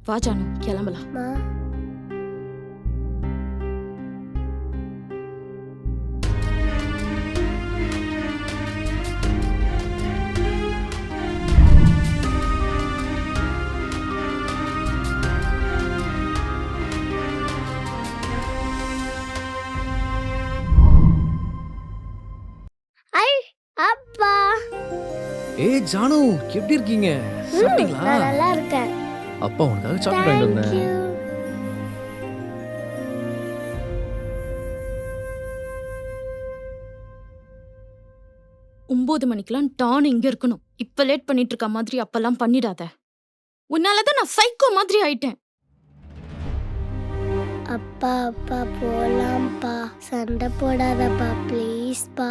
வா ஜானு கிளம்பலாம். மா ஐ அப்பா ஏய் ஜானு எப்படி இருக்கீங்க? சாப்பிட்டீங்களா? நான் நல்லா இருக்கேன். அப்பா உனக்காக சாக்லேட் வாங்கிட்டு Thank வந்தேன். you. ஒன்பது மணிக்கெல்லாம் டான் இங்க இருக்கணும். இப்ப லேட் பண்ணிட்டு இருக்க மாதிரி அப்பெல்லாம் பண்ணிடாத. உன்னாலதான் நான் சைக்கோ மாதிரி ஆயிட்டேன். அப்பா அப்பா போலாம்ப்பா, சண்டை போடாதப்பா ப்ளீஸ்ப்பா.